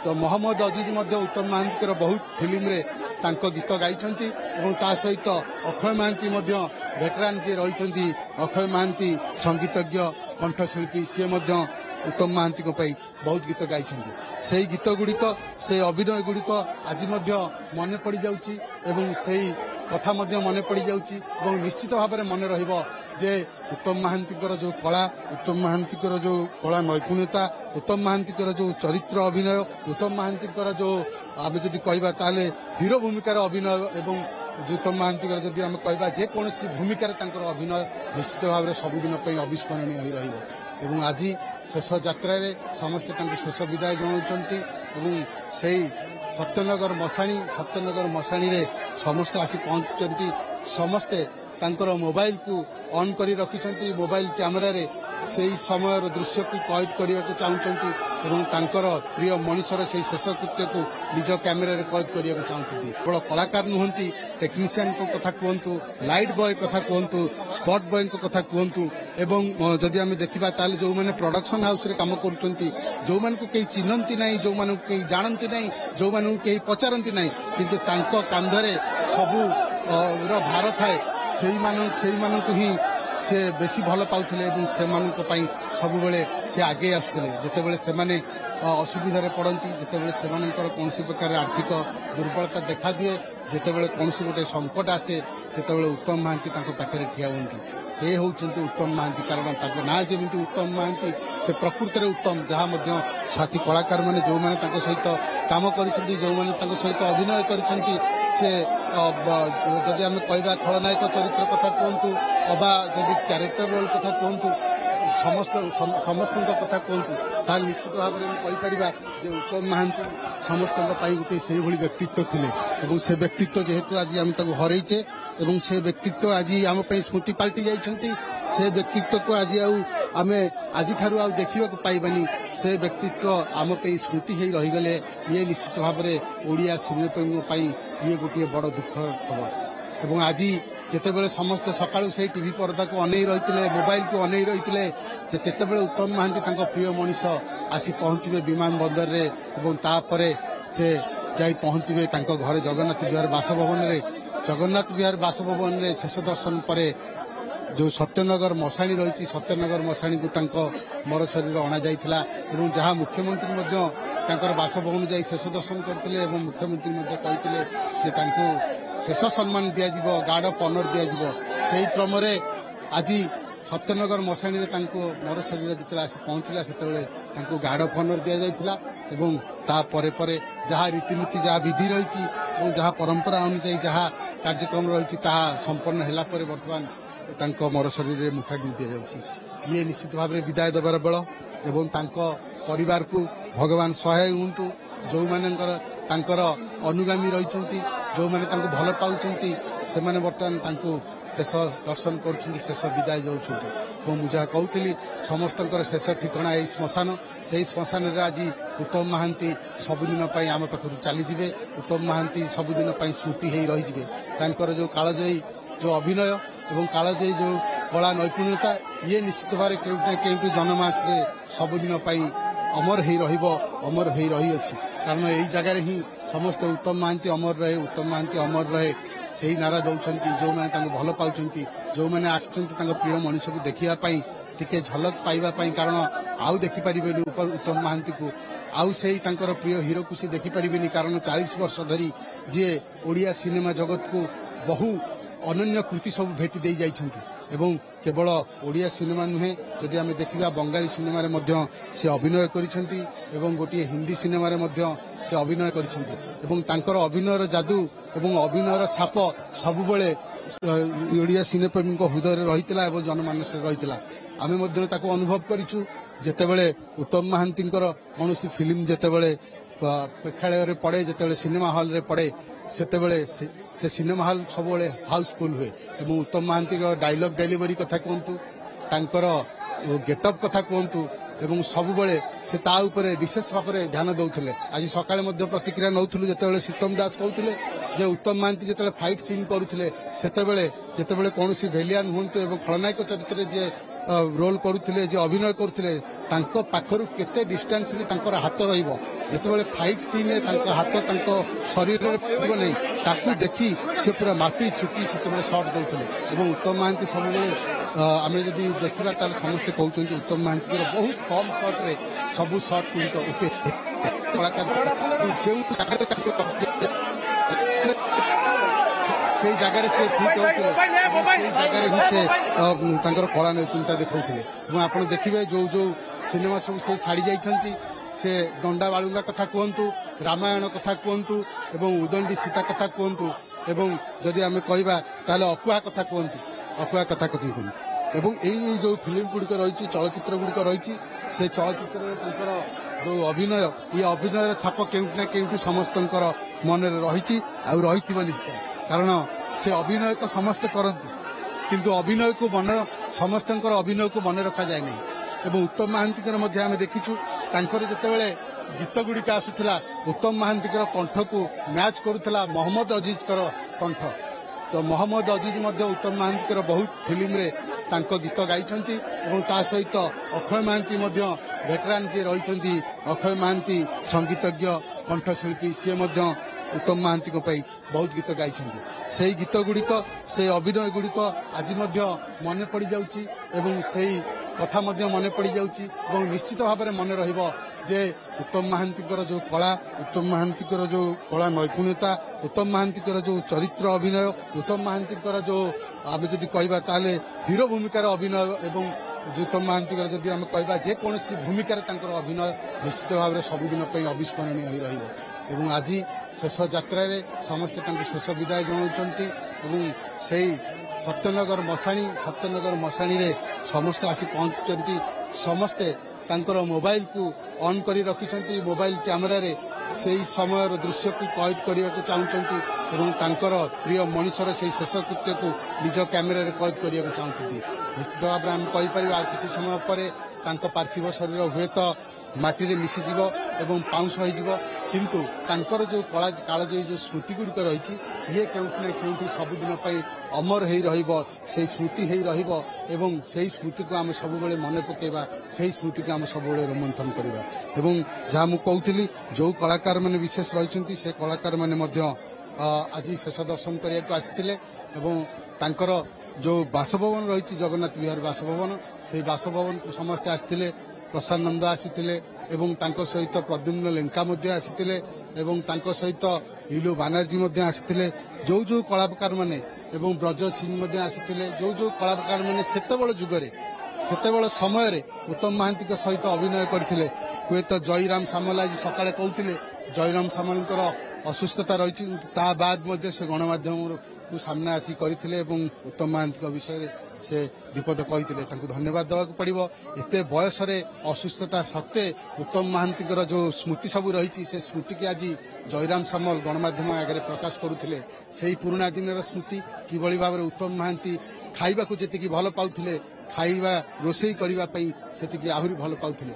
तो मोहम्मद अजीज उत्तम महांती बहुत फिल्म रे गीत गाई सहित अक्षय महांती भेटरान जी रही अक्षय महांती संगीतज्ञ कंठशिल्पी सी उत्तम महांती बहुत गीत गाई से गीत गुड़िक से अभिनय गुड़िक आज मन पड़ जा कथा मन पड़ जा निश्चित भाव में मन जे उत्तम महांती जो कला उत्तम महांती जो कला नैपुण्यता उत्तम महांती जो चरित्र अभिनय उत्तम महांती जो आम जदि कहवा हीरो भूमिकार अभिनय एवं उत्तम महांती जदि आम कहवा जेकोसी भूमिकार अभिनय निश्चित भाव में सबुदिन अविस्मरणीय रही आज शेष यात्रा समस्ते शेष विदाय जनाऊँ से सत्यनगर मशाणी रे समस्ते आसी पहुंचुंट समस्ते मोबाइल को ऑन करी रखिछंती मोबाइल कैमेरा रे से समय दृश्य को कैद करने को चाहते प्रिय मनुष्यर से शेष कृत्य को निज कैमेरा रे कैद करने को चाहते केवल कलाकार नुहंती टेक्नीशियन को कथा कहतु लाइट बॉय कथा कहतु स्पॉट बॉय को कथा कहतु एवं जदि आम देखा ताले जो मैंने प्रोडक्शन हाउस रे काम करुछंती जो मान को कहीं चिन्हती नहीं जो मान को कहीं जानती नहीं जो मान को कहीं पचारती नहीं किंतु तांको कांधरे सबू भार थाए ही से बेसी भल पाउथिले एवं सब से आगे आसुले जितेबाला से असुविधा पड़ती जितेबाला से कौन प्रकार आर्थिक दुर्बलता देखा दिए जितेबाला कौन गोटे संकट आसे से उत्तम महांती पाखे ठिया हुई से होउछंती उत्तम महांती कारण ना जमी उत्तम महांती से प्रकृत में उत्तम जहाँ साथी कलाकार मैंने जो मैंने सहित काम कर जो मैंने सहित अभिनय कर से जदि आम कहवा खलनायक चरित्र कथा कहतु अबा जदि क्यारेक्टर रोल कथा कहतु समस्त कथा कहतु निश्चित भाव में कहीपर उत्तम महांती समस्त गोटे से व्यक्तित्व थे से व्यक्तित्व जेहेतु आज आम हरइचे से व्यक्तित्व आज आम स्मृति पाल्टी जाइछंती से व्यक्तित्व को आज आम आज देखा पाइबानी से व्यक्तित्व आम स्मृति हो रहीगले ये निश्चित भाव में ओडिया सिनेप्रेमी ये गोटे बड़ दुख खबर एवं आज जितेबाला समस्त सकाळु से टीवी पर्दा को अनै रही मोबाइल को अनै रही केतेबेले उत्तम महांती प्रिय मनीष आसी पहुंचे विमान बंदर रे एवं तापरे से जाई पहुंचे घर जगन्नाथ विहार बासभवन रे शेष दर्शन पर जो सत्यनगर मशाणी रही सत्यनगर मशाणी को मर शरीर अणा जाइथिला एवं जहाँ मुख्यमंत्री बासभवन जाई शेष दर्शन करते मुख्यमंत्री कहते शेष सम्मान दिज्व गार्ड ऑफ ऑनर दिज्व से क्रम आज सत्यनगर मशाणी मर शरीर जिते आसी पहुंचला से गार्ड ऑफ ऑनर दि जाइथिला एवं तापर जहाँ रीतिनीति जहाँ विधि रही जहाँ परंपरा अनुसार जहाँ कार्यक्रम रही संपन्न है बर्तमान मर शरीर में मुखाग्नि दि जाउछि ये निश्चित भाव में विदाय देवार बेल एवं परिवार को भगवान सहाय हुंतु जो मानकर अनुगामी रही जो मैंने भल पाउछंती से बर्तमान शेष दर्शन कर शेष विदाय जाऊँ मुझे कहती समस्त शेष ठिकाना यही श्मशान से श्मशान आज उत्तम महांती सबुदिन आम पाखु चलीजे उत्तम महांती सबुदिन स्मृति हो रही जो कालजयी जो अभिनय एवं कालजयी जो कला नैपुण्यता ये निश्चित भाव कहीं जनमास सबुदिन अमर हो रही अच्छी कारण यही जगार ही समस्त उत्तम महांती अमर रहे उत्तम महांती अमर रहे से ही नारा दौरान जो मैंने भल पाँच जो मैंने आसि प्रिय मनुष्य को देखापी टिके झलक पाइबापी कारण आउ देखिपारे उत्तम महांती को आउ से प्रिय हीरो को सी देखिपारे कारण 40 वर्ष धरी जी ओडिया सिनेमा जगत को बहु अनन्य कृति सब भेटी दे जाइछंती एवं केवल ओडिया सिनेमा नुहे जदि आम देखा बंगाली सिनेमा रे मध्य से अभिनय करिसेंती एवं गोटे हिंदी सिनेमा रे मध्य से अभिनय करिसेंती एवं तांकर अभिनयर जादू एवं अभिनयर छाप सबुबले ओडिया सिनेप्रेमी हृदय रही और जनमानस रही आम अनुभव करूँ जितेबले उत्तम महांती कौन फिल्म जितेबले प्रेक्षालय पड़े जिते सिनेमा हॉल रे पड़े से सिनेमा हॉल सब हाउसफुल हुए एवं उत्तम महांती डायलॉग डेलीवरी कथा कहतु गेटअप कथा कहतु एवं सबुबले से ता उपरे विशेष भाव में ध्यान दौले आज सकाळे प्रतिक्रिया नौथुलु जेतेबेले सीतम दास कहते जे उत्तम महांती जेतेबेले फाइट सीन करुले सेतेबेले जेतेबेले कौन भेलियान हुंतु एवं खलनायक चरित्र जे ରୋଲ କରୁଥିଲେ ଯେ ଅଭିନୟ କରୁଥିଲେ ତାଙ୍କ ପାଖରୁ କେତେ ଡିଷ୍ଟାନ୍ସରେ ତାଙ୍କର ହାତ ରହିବ ଯେତେବେଳେ ଫାଇଟ୍ ସିନ୍ରେ ତାଙ୍କ ହାତ ତାଙ୍କ ଶରୀରରେ ପଡ଼ିବ ନାହିଁ ତାକୁ ଦେଖି ସେ ପୁରା ମାପି ଚୁପି ସେତେବେଳେ ସଟ୍ ଦେଉଥିଲେ ଏବଂ ଉତ୍ତମ ମହାନ୍ତି ସବୁବେଳେ ଆମେ ଯଦି ଦେଖିବା ତାହେଲେ ସମସ୍ତେ କହୁଛନ୍ତି ଉତ୍ତମ ମହାନ୍ତିଙ୍କର ବହୁତ କମ୍ ସଟ୍ରେ ସବୁ ସଟ୍ ଗୁଡ଼ିକ କଳାକାର ଯେଉଁ ଜାଗାରେ ତାଙ୍କୁ ସେଇ ଜାଗାରେ ସେ ଠିକ୍ ହେଉଥିଲେ ସେଇ ଜାଗାରେ ହିଁ ସେ ତାଙ୍କର କଳା ନୈପୁଣ୍ୟତା ଦେଖାଉଥିଲେ ଏବଂ ଆପଣ ଦେଖିବେ ଯୋଉ ଯୋଉ ସିନେମା ସବୁ ସେ ଛାଡ଼ି ଯାଇଛନ୍ତି ସେ ଦଣ୍ଡା ବାଳୁଙ୍ଗା କଥା କୁହନ୍ତୁ ରାମାୟଣ କଥା କୁହନ୍ତୁ ଏବଂ ଉଦଣ୍ଡି ସୀତା କଥା କୁହନ୍ତୁ ଏବଂ ଯଦି ଆମେ କହିବା ତାହେଲେ ଅକୁହା କଥା କୁହନ୍ତୁ ଏବଂ ଏଇ ଯୋଉ ଫିଲ୍ମ ଗୁଡ଼ିକ ରହିଛି ଚଳଚ୍ଚିତ୍ର ଗୁଡ଼ିକ ରହିଛି ସେ ଚଳଚ୍ଚିତ୍ରରେ ତାଙ୍କର ଯୋଉ ଅଭିନୟ ଏ ଅଭିନୟର ଛାପ କେଉଁଠି ନା କେଉଁଠି ସମସ୍ତଙ୍କର ମନରେ ରହିଛି ଆଉ ରହିଥିବ ନିଶ୍ଚୟ କାରଣ ସେ ଅଭିନୟ ତ ସମସ୍ତେ କରନ୍ତି କିନ୍ତୁ ଅଭିନୟକୁ ସମସ୍ତଙ୍କର ଅଭିନୟକୁ ମନେ ରଖାଯାଏ ନାହିଁ ଏବଂ ଉତ୍ତମ ମହାନ୍ତିଙ୍କର ମଧ୍ୟ ଆମେ ଦେଖିଛୁ ତାଙ୍କର ଯେତେବେଳେ ଗୀତ ଗୁଡ଼ିକ ଆସୁଥିଲା ଉତ୍ତମ ମହାନ୍ତିଙ୍କର କଣ୍ଠକୁ ମ୍ୟାଚ୍ କରୁଥିଲା ମହମ୍ମଦ ଅଜିଜଙ୍କର କଣ୍ଠ ତ ମହମ୍ମଦ ଅଜିଜ ମଧ୍ୟ ଉତ୍ତମ ମହାନ୍ତିଙ୍କର ବହୁତ ଫିଲ୍ମରେ ତାଙ୍କ ଗୀତ ଗାଇଛନ୍ତି ଏବଂ ତା ସହିତ ଅକ୍ଷୟ ମହାନ୍ତି ମଧ୍ୟ ଭେଟରାନ୍ ଯିଏ ରହିଛନ୍ତି ଅକ୍ଷୟ ମହାନ୍ତି ସଙ୍ଗୀତଜ୍ଞ କଣ୍ଠଶିଳ୍ପୀ ସିଏ ମଧ୍ୟ ଉତ୍ତମ ମହାନ୍ତିଙ୍କ ପାଇଁ ବହୁତ ଗୀତ ଗାଇଛନ୍ତି ସେଇ ଗୀତ ଗୁଡ଼ିକ ସେଇ ଅଭିନୟ ଗୁଡ଼ିକ ଆଜି ମଧ୍ୟ ମନେ ପଡ଼ିଯାଉଛି ଏବଂ ସେଇ କଥା ମଧ୍ୟ ମନେ ପଡ଼ିଯାଉଛି ଏବଂ ନିଶ୍ଚିତ ଭାବରେ ମନେ ରହିବ ଯେ ଉତ୍ତମ ମହାନ୍ତିଙ୍କର ଯୋଉ କଳା ଉତ୍ତମ ମହାନ୍ତିଙ୍କର ଯୋଉ କଳା ନୈପୁଣ୍ୟତା ଉତ୍ତମ ମହାନ୍ତିଙ୍କର ଯୋଉ ଚରିତ୍ର ଅଭିନୟ ଉତ୍ତମ ମହାନ୍ତିଙ୍କର ଯୋଉ ଆମେ ଯଦି କହିବା ତାହେଲେ ହିରୋ ଭୂମିକାର ଅଭିନୟ ଏବଂ ଉତ୍ତମ ମହାନ୍ତିଙ୍କର ଯଦି ଆମେ କହିବା ଯେକୌଣସି ଭୂମିକାରେ ତାଙ୍କର ଅଭିନୟ ନିଶ୍ଚିତ ଭାବରେ ସବୁଦିନ ପାଇଁ ଅବିସ୍ମରଣୀୟ ହୋଇ ରହିବ ଏବଂ ଆଜି ଶେଷ ଯାତ୍ରାରେ ସମସ୍ତେ ତାଙ୍କୁ ଶେଷ ବିଦାୟ ଜଣାଉଛନ୍ତି ଏବଂ ସେଇ ସତ୍ୟନଗର ମଶାଣୀରେ ସମସ୍ତେ ଆସି ପହଞ୍ଚୁଛନ୍ତି ସମସ୍ତେ ତାଙ୍କର ମୋବାଇଲକୁ ଅନ୍ କରି ରଖିଛନ୍ତି ମୋବାଇଲ କ୍ୟାମେରାରେ ସେହି ସମୟର ଦୃଶ୍ୟକୁ କଏଦ କରିବାକୁ ଚାହୁଁଛନ୍ତି ଏବଂ ତାଙ୍କର ପ୍ରିୟ ମଣିଷର ସେହି ଶେଷ କୃତ୍ୟକୁ ନିଜ କ୍ୟାମେରାରେ କଏଦ କରିବାକୁ ଚାହୁଁଛନ୍ତି ନିଶ୍ଚିତ ଭାବରେ ଆମେ କହିପାରିବା ଆଉ କିଛି ସମୟ ପରେ ତାଙ୍କ ପାର୍ଥିବ ଶରୀର ହୁଏତ ମାଟିରେ ମିଶିଯିବ ଏବଂ ପାଉଁଶ ହୋଇଯିବ କିନ୍ତୁ ତାଙ୍କର ଯେଉଁ କାଳଜୟୀ ଯେଉଁ ସ୍ମୃତି ଗୁଡ଼ିକ ରହିଛି ଇଏ କେଉଁଠି ନା କେଉଁଠି ସବୁଦିନ ପାଇଁ ଅମର ହୋଇ ରହିବ ସେହି ସ୍ମୃତି ହୋଇ ରହିବ ଏବଂ ସେହି ସ୍ମୃତିକୁ ଆମେ ସବୁବେଳେ ମନେ ପକାଇବା ସେହି ସ୍ମୃତିକୁ ଆମେ ସବୁବେଳେ ରୋମନ୍ଥନ କରିବା ଏବଂ ଯାହା ମୁଁ କହୁଥିଲି ଯେଉଁ କଳାକାରମାନେ ବିଶେଷ ରହିଛନ୍ତି ସେ କଳାକାରମାନେ ମଧ୍ୟ ଆଜି ଶେଷ ଦର୍ଶନ କରିବାକୁ ଆସିଥିଲେ ଏବଂ ତାଙ୍କର ଯେଉଁ ବାସଭବନ ରହିଛି ଜଗନ୍ନାଥ ବିହାର ବାସଭବନ ସେହି ବାସଭବନକୁ ସମସ୍ତେ ଆସିଥିଲେ ପ୍ରସାଦ ନନ୍ଦ ଆସିଥିଲେ ଏବଂ ତାଙ୍କ ସହିତ ପ୍ରଦ୍ୟୁମ୍ନ ଲେଙ୍କା ମଧ୍ୟ ଆସିଥିଲେ ଏବଂ ତାଙ୍କ ସହିତ ଇଲୁ ବାନାର୍ଜୀ ମଧ୍ୟ ଆସିଥିଲେ ଯୋଉ ଯୋଉ କଳାକାରମାନେ ଏବଂ ବ୍ରଜ ସିଂ ମଧ୍ୟ ଆସିଥିଲେ ଯୋଉ ଯୋଉ କଳାକାରମାନେ ସେତେବେଳେ ସମୟରେ ଉତ୍ତମ ମହାନ୍ତିଙ୍କ ସହିତ ଅଭିନୟ କରିଥିଲେ ହୁଏତ ଜୟରାମ ସାମଲ ଆଜି ସକାଳେ କହୁଥିଲେ ଜୟରାମ ସାମଲଙ୍କର ଅସୁସ୍ଥତା ରହିଛି ତା ବାଦ ମଧ୍ୟ ସେ ଗଣମାଧ୍ୟମକୁ ସାମ୍ନା ଆସି କରିଥିଲେ ଏବଂ ଉତ୍ତମ ମହାନ୍ତିଙ୍କ ବିଷୟରେ ସେ ଦୀପଦ କହିଥିଲେ ତାଙ୍କୁ ଧନ୍ୟବାଦ ଦେବାକୁ ପଡ଼ିବ ଏତେ ବୟସରେ ଅସୁସ୍ଥତା ସତ୍ତ୍ୱେ ଉତ୍ତମ ମହାନ୍ତିଙ୍କର ଯେଉଁ ସ୍ମୃତି ସବୁ ରହିଛି ସେ ସ୍ମୃତିକି ଆଜି ଜୟରାମ ସାମଲ ଗଣମାଧ୍ୟମ ଆଗରେ ପ୍ରକାଶ କରୁଥିଲେ ସେହି ପୁରୁଣା ଦିନର ସ୍ମୃତି କିଭଳି ଭାବରେ ଉତ୍ତମ ମହାନ୍ତି ଖାଇବାକୁ ଯେତିକି ଭଲ ପାଉଥିଲେ ଖାଇବା ରୋଷେଇ କରିବା ପାଇଁ ସେତିକି ଆହୁରି ଭଲ ପାଉଥିଲେ